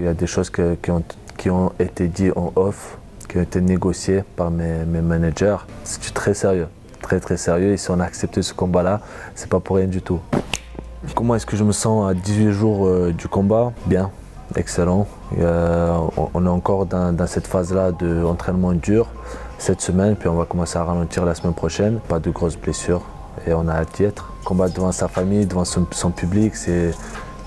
Il y a des choses qui ont été dites en off, qui ont été négociées par mes managers. C'est très sérieux, très sérieux. Et si on a accepté ce combat-là, c'est pas pour rien du tout. Comment est-ce que je me sens à 18 jours du combat? Bien, excellent. On est encore dans cette phase-là d'entraînement dur cette semaine, puis on va commencer à ralentir la semaine prochaine. Pas de grosses blessures et on a hâte d'y être. Combat devant sa famille, devant son public,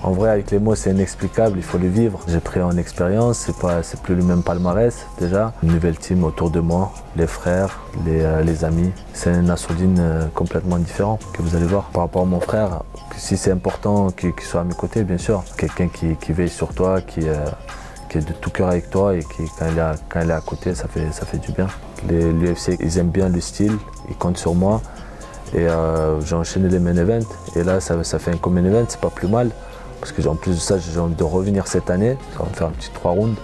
en vrai, avec les mots, c'est inexplicable, il faut le vivre. J'ai pris en expérience, c'est plus le même palmarès déjà. Une nouvelle team autour de moi, les frères, les amis. C'est un Nassourdine complètement différent que vous allez voir. Par rapport à mon frère, si c'est important qu'il soit à mes côtés, bien sûr. Quelqu'un qui veille sur toi, qui est de tout cœur avec toi et qui, quand il est à côté, ça fait du bien. L'UFC, ils aiment bien le style, ils comptent sur moi. Et j'ai enchaîné les main events. Et là, ça fait un common event, c'est pas plus mal. Parce que en plus de ça, j'ai envie de revenir cette année. Ça va me faire un petit 3 rounds.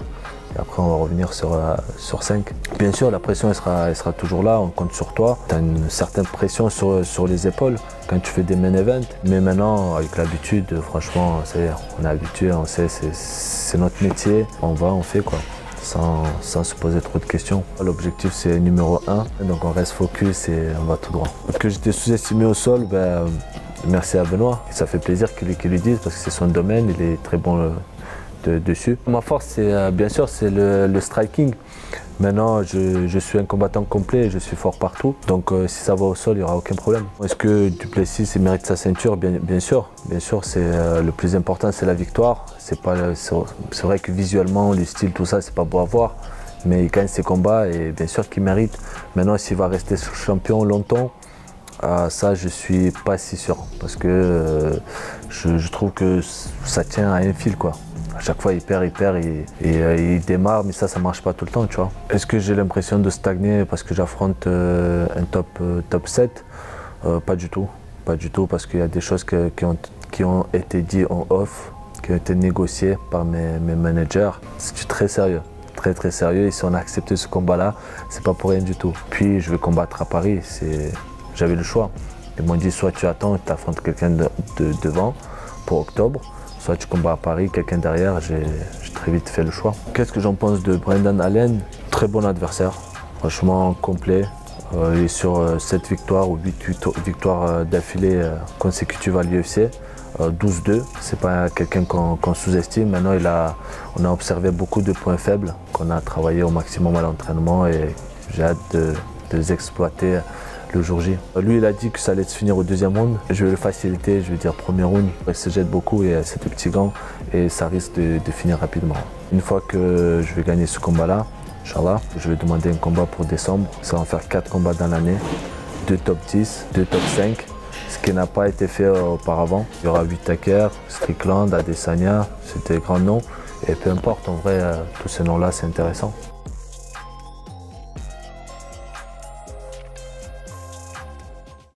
Et après, on va revenir sur 5. Bien sûr, la pression, elle sera toujours là. On compte sur toi. Tu as une certaine pression sur les épaules quand tu fais des main events. Mais maintenant, avec l'habitude, franchement, on est habitué, on sait, c'est notre métier. On va, on fait quoi. Sans se poser trop de questions. L'objectif, c'est numéro 1. Donc, on reste focus et on va tout droit. Que j'étais sous-estimé au sol, merci à Benoît. Ça fait plaisir qu'il lui dise parce que c'est son domaine, il est très bon dessus. Ma force, c'est bien sûr, c'est le striking. Maintenant, je suis un combattant complet, je suis fort partout. Donc si ça va au sol, il n'y aura aucun problème. Est-ce que Duplessis mérite sa ceinture? Bien sûr, le plus important, c'est la victoire. C'est vrai que visuellement, le style, tout ça, c'est pas beau à voir. Mais il gagne ses combats et bien sûr qu'il mérite. Maintenant, s'il va rester champion longtemps, ça, je suis pas si sûr parce que je trouve que ça tient à un fil, quoi. À chaque fois, il perd et il démarre, mais ça marche pas tout le temps, tu vois. Est-ce que j'ai l'impression de stagner parce que j'affronte un top 7? Pas du tout, parce qu'il y a des choses qui ont été dites en off, qui ont été négociées par mes managers. C'est très sérieux. Très sérieux. Et si on a accepté ce combat-là, c'est pas pour rien du tout. Puis, je vais combattre à Paris. J'avais le choix. Ils m'ont dit soit tu attends et tu affrontes quelqu'un devant pour octobre, soit tu combats à Paris, quelqu'un derrière. J'ai très vite fait le choix. Qu'est-ce que j'en pense de Brendan Allen? Très bon adversaire, franchement complet. Il est sur 7 victoires ou 8 victoires d'affilée consécutives à l'UFC. 12-2, c'est pas quelqu'un qu'on sous-estime. Maintenant, on a observé beaucoup de points faibles qu'on a travaillé au maximum à l'entraînement et j'ai hâte de les exploiter le jour J. Lui, il a dit que ça allait se finir au deuxième round. Je vais le faciliter, je vais dire premier round. Il se jette beaucoup et c'est des petits gants et ça risque de finir rapidement. Une fois que je vais gagner ce combat-là, Inch'Allah, je vais demander un combat pour décembre. Ça va en faire 4 combats dans l'année, 2 top 10, 2 top 5, ce qui n'a pas été fait auparavant. Il y aura Whittaker, Strickland, Adesanya, c'est des grands noms. Et peu importe, en vrai, tous ces noms-là, c'est intéressant.